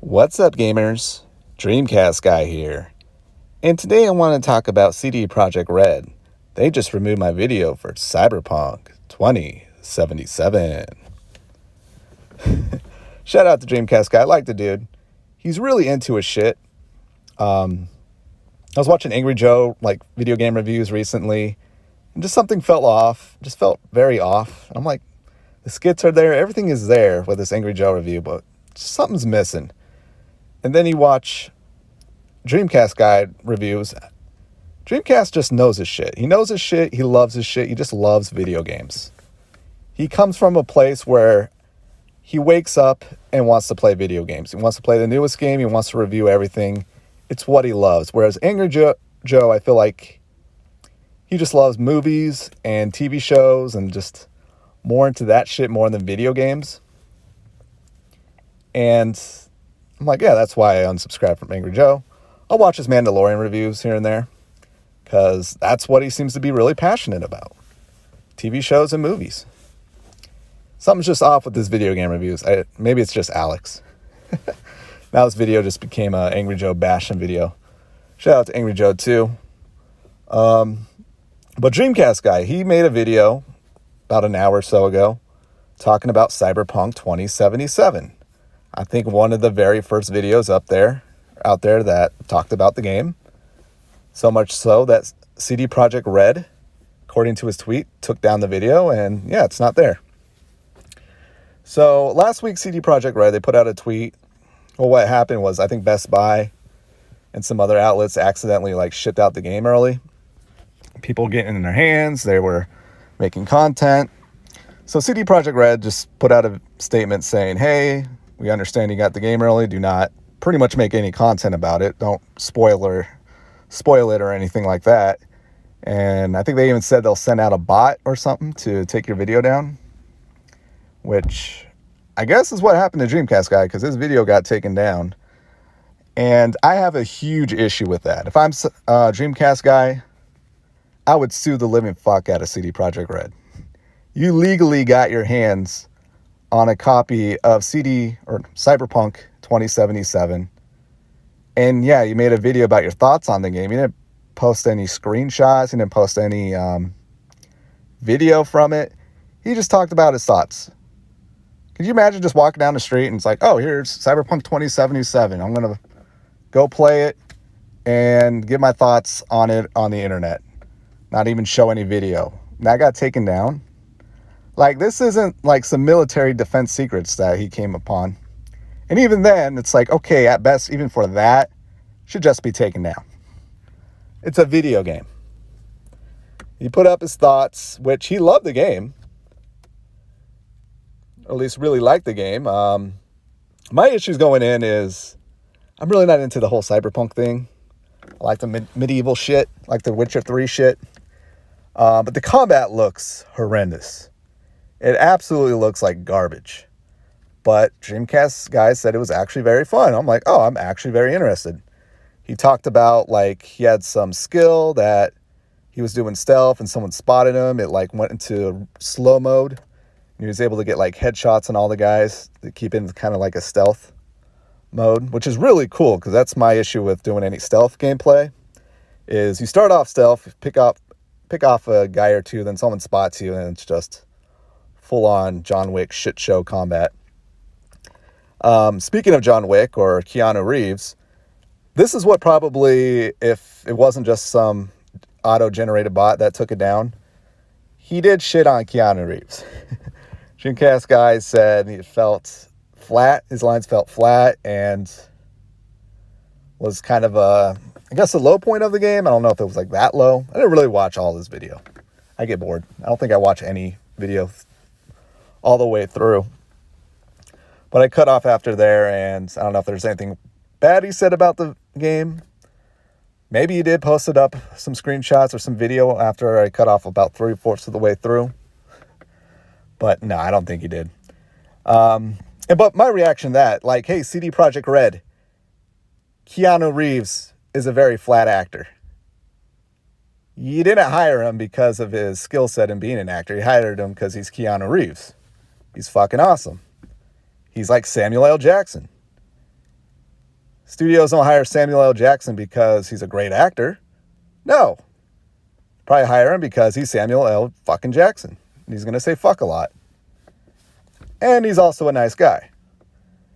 What's up, gamers? Dreamcast guy here. And today I want to talk about Projekt Red. They just removed my video for Cyberpunk 2077. Shout out to Dreamcast guy. I like the dude. He's really into his shit. I was watching Angry Joe, video game reviews recently, and just something felt off. Just felt very off. I'm like, the skits are there. Everything is there with this Angry Joe review, but something's missing. And then you watch Dreamcast guy reviews. Dreamcast just knows his shit. He knows his shit. He loves his shit. He just loves video games. He comes from a place where he wakes up and wants to play video games. He wants to play the newest game. He wants to review everything. It's what he loves. Whereas Angry Joe, I feel like he just loves movies and TV shows and just more into that shit more than video games. And I'm like, yeah, that's why I unsubscribed from Angry Joe. I'll watch his Mandalorian reviews here and there because that's what he seems to be really passionate about. TV shows and movies. Something's just off with his video game reviews. Maybe it's just Alex. Now this video just became an Angry Joe bashing video. Shout out to Angry Joe too. But Dreamcast guy, he made a video about an hour or so ago talking about Cyberpunk 2077. I think one of the very first videos out there that talked about the game. So much so that Projekt Red, according to his tweet, took down the video and yeah, it's not there. So last week, Projekt Red, they put out a tweet. Well, what happened was I think Best Buy and some other outlets accidentally shipped out the game early. People getting in their hands, they were making content. So Projekt Red just put out a statement saying, hey, we understand you got the game early. Do not pretty much make any content about it. Don't spoil it or anything like that. And I think they even said they'll send out a bot or something to take your video down, which I guess is what happened to Dreamcast guy because his video got taken down. And I have a huge issue with that. If I'm a Dreamcast guy, I would sue the living fuck out of Projekt Red. You legally got your hands on a copy of Cyberpunk 2077. And yeah, you made a video about your thoughts on the game. You didn't post any screenshots. You didn't post any video from it. He just talked about his thoughts. Could you imagine just walking down the street and it's like, oh, here's Cyberpunk 2077. I'm going to go play it and give my thoughts on it on the internet. Not even show any video. That got taken down. This isn't some military defense secrets that he came upon. And even then, it's okay, at best, even for that, should just be taken down. It's a video game. He put up his thoughts, which he loved the game. Or at least really liked the game. My issues going in is I'm really not into the whole cyberpunk thing. I like the medieval shit, like the Witcher 3 shit. But the combat looks horrendous. It absolutely looks like garbage. But Dreamcast guys said it was actually very fun. I'm like, oh, I'm actually very interested. He talked about he had some skill that he was doing stealth and someone spotted him. It went into slow mode. He was able to get headshots on all the guys to keep in kind of a stealth mode, which is really cool because that's my issue with doing any stealth gameplay is you start off stealth, pick off a guy or two, then someone spots you and it's just full-on John Wick shit show combat. Speaking of John Wick or Keanu Reeves, this is what probably, if it wasn't just some auto-generated bot that took it down, he did shit on Keanu Reeves. Dreamcast guy said he felt flat. His lines felt flat and was kind of a low point of the game. I don't know if it was that low. I didn't really watch all this video. I get bored. I don't think I watch any video all the way through. But I cut off after there, and I don't know if there's anything bad he said about the game. Maybe he did post it up, some screenshots or some video after I cut off about 3/4 of the way through. But no, I don't think he did. But my reaction to that, hey, Projekt Red, Keanu Reeves is a very flat actor. You didn't hire him because of his skill set in being an actor. You hired him because he's Keanu Reeves. He's fucking awesome. He's like Samuel L. Jackson. Studios don't hire Samuel L. Jackson because he's a great actor. No. Probably hire him because he's Samuel L. fucking Jackson. And he's going to say fuck a lot. And he's also a nice guy.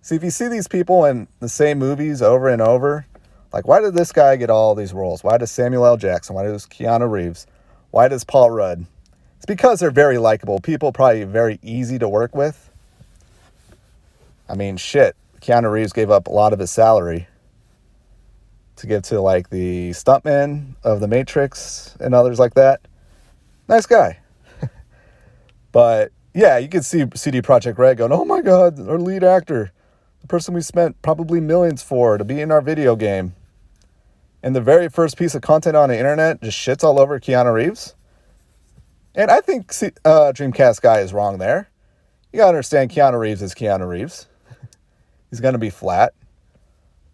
See, if you see these people in the same movies over and over, like, why did this guy get all these roles? Why does Samuel L. Jackson? Why does Keanu Reeves? Why does Paul Rudd? It's because they're very likable people, probably very easy to work with. I mean, shit. Keanu Reeves gave up a lot of his salary to give to, like, the stuntman of The Matrix and others like that. Nice guy. But, yeah, you could see CD Projekt Red going, oh my God, our lead actor, the person we spent probably millions for to be in our video game. And the very first piece of content on the internet just shits all over Keanu Reeves. And I think Dreamcast guy is wrong there. You gotta understand Keanu Reeves is Keanu Reeves. He's gonna be flat.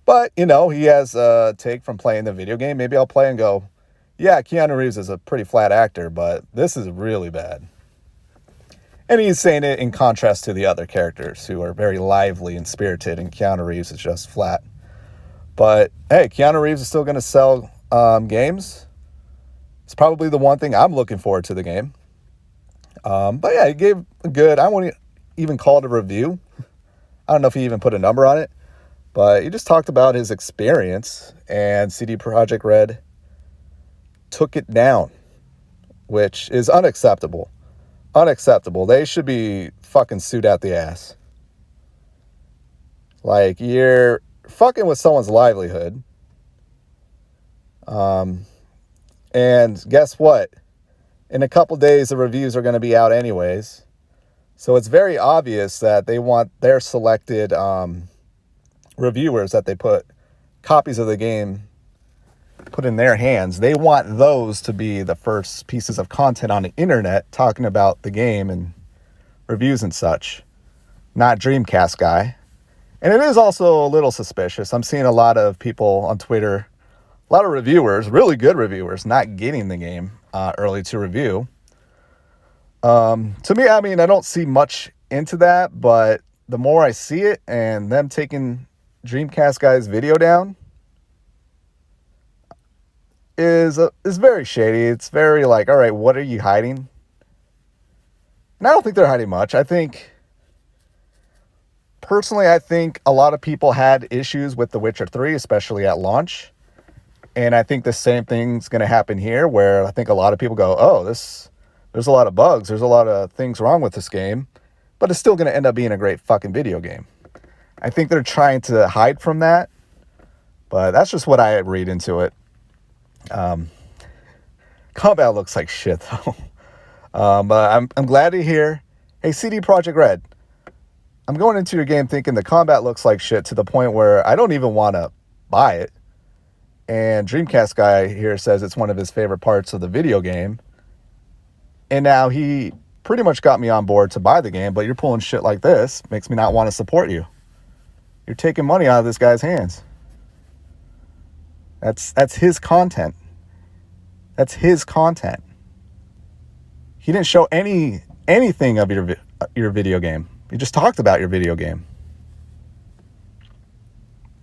But, you know, he has a take from playing the video game. Maybe I'll play and go, yeah, Keanu Reeves is a pretty flat actor, but this is really bad. And he's saying it in contrast to the other characters who are very lively and spirited, and Keanu Reeves is just flat. But, hey, Keanu Reeves is still going to sell games. It's probably the one thing I'm looking forward to the game. But, yeah, he gave a good, I won't even call it a review. I don't know if he even put a number on it. But he just talked about his experience, and CD Projekt Red took it down, which is unacceptable. Unacceptable. They should be fucking sued out the ass. Like, you're fucking with someone's livelihood. And guess what? In a couple days, the reviews are going to be out anyways. So it's very obvious that they want their selected reviewers that they put copies of the game put in their hands. They want those to be the first pieces of content on the internet talking about the game and reviews and such. Not Dreamcast guy. And it is also a little suspicious. I'm seeing a lot of people on Twitter, a lot of reviewers, really good reviewers, not getting the game early to review. To me, I mean, I don't see much into that, but the more I see it and them taking Dreamcast guy's video down is very shady. It's very like, all right, what are you hiding? And I don't think they're hiding much. Personally, I think a lot of people had issues with The Witcher 3, especially at launch. And I think the same thing's going to happen here, where I think a lot of people go, oh, there's a lot of bugs. There's a lot of things wrong with this game, but it's still going to end up being a great fucking video game. I think they're trying to hide from that, but that's just what I read into it. Combat looks like shit, though. But I'm glad to hear, hey, CD Projekt Red, I'm going into your game thinking the combat looks like shit to the point where I don't even want to buy it. And Dreamcast guy here says it's one of his favorite parts of the video game. And now he pretty much got me on board to buy the game, but you're pulling shit like this. Makes me not want to support you. You're taking money out of this guy's hands. That's his content. That's his content. He didn't show anything of your video game. He just talked about your video game.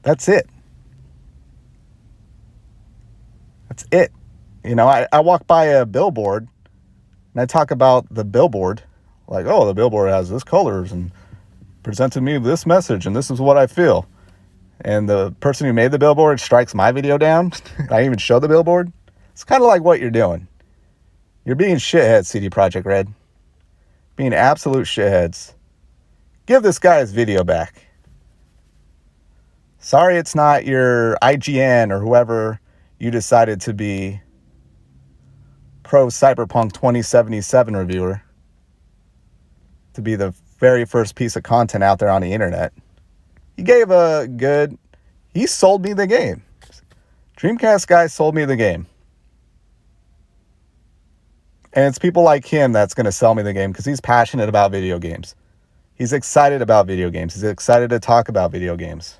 That's it. That's it. You know, I walk by a billboard and I talk about the billboard. Like, oh, the billboard has this colors and presented me this message and this is what I feel. And the person who made the billboard strikes my video down. I even show the billboard. It's kind of like what you're doing. You're being shitheads, CD Projekt Red. Being absolute shitheads. Give this guy his video back. Sorry it's not your IGN or whoever you decided to be pro Cyberpunk 2077 reviewer to be the very first piece of content out there on the internet. He sold me the game. Dreamcast guy sold me the game. And it's people like him that's going to sell me the game because he's passionate about video games. He's excited about video games. He's excited to talk about video games.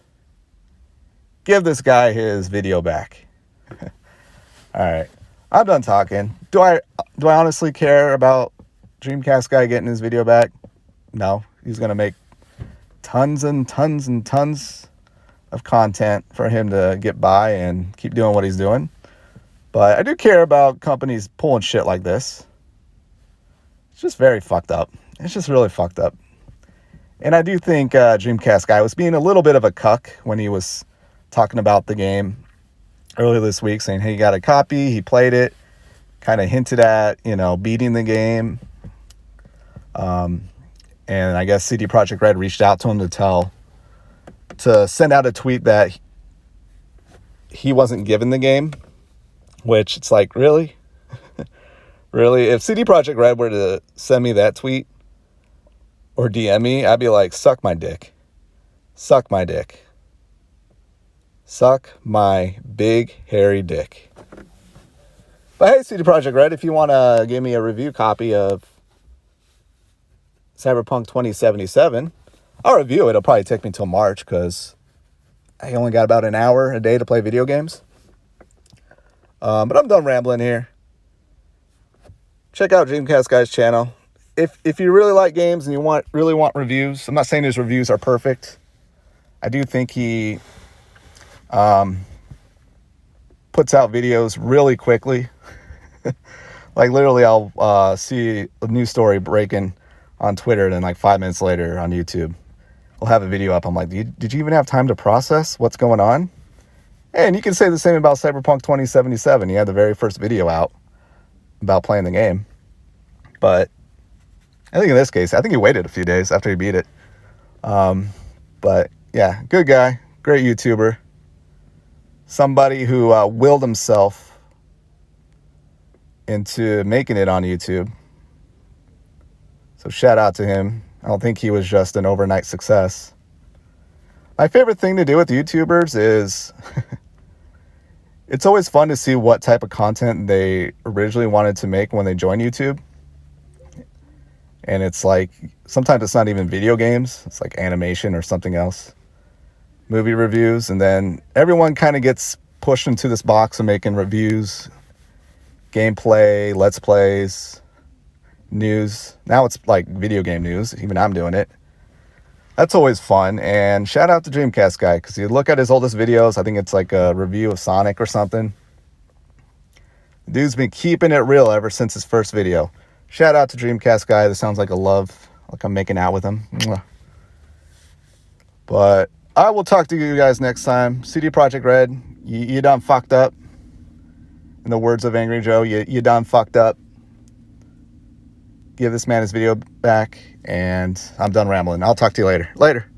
Give this guy his video back. All right. I'm done talking. Do I honestly care about Dreamcast guy getting his video back? No. He's going to make tons and tons and tons of content for him to get by and keep doing what he's doing. But I do care about companies pulling shit like this. It's just very fucked up. It's just really fucked up. And I do think Dreamcast guy was being a little bit of a cuck when he was talking about the game earlier this week, saying, hey, you got a copy, he played it, kind of hinted at, beating the game. And I guess CD Projekt Red reached out to him to send out a tweet that he wasn't given the game, which it's like, really? Really? If CD Projekt Red were to send me that tweet or DM me, I'd be like, suck my dick. Suck my dick. Suck my big, hairy dick. But hey, CD Projekt Red, if you want to give me a review copy of Cyberpunk 2077, I'll review it. It'll probably take me till March because I only got about an hour a day to play video games. But I'm done rambling here. Check out Dreamcast Guy's channel. If you really like games and you really want reviews, I'm not saying his reviews are perfect. I do think he puts out videos really quickly. Like literally I'll see a news story breaking on Twitter and then like 5 minutes later on YouTube I'll have a video up. I'm like, did you even have time to process what's going on? And you can say the same about Cyberpunk 2077. He had the very first video out about playing the game. But I think in this case, I think he waited a few days after he beat it. But yeah, good guy, great YouTuber. Somebody who willed himself into making it on YouTube. So shout out to him. I don't think he was just an overnight success. My favorite thing to do with YouTubers is it's always fun to see what type of content they originally wanted to make when they joined YouTube. And it's like, sometimes it's not even video games. It's like animation or something else. Movie reviews. And then everyone kind of gets pushed into this box of making reviews, gameplay, let's plays, news. Now it's like video game news. Even I'm doing it. That's always fun. And shout out to Dreamcast Guy, because you look at his oldest videos, I think it's like a review of Sonic or something. The dude's been keeping it real ever since his first video. Shout out to Dreamcast Guy. This sounds like a love, like I'm making out with him. Mwah. But I will talk to you guys next time. CD Projekt Red, you done fucked up. In the words of Angry Joe, you done fucked up. Give this man his video back, and I'm done rambling. I'll talk to you later. Later.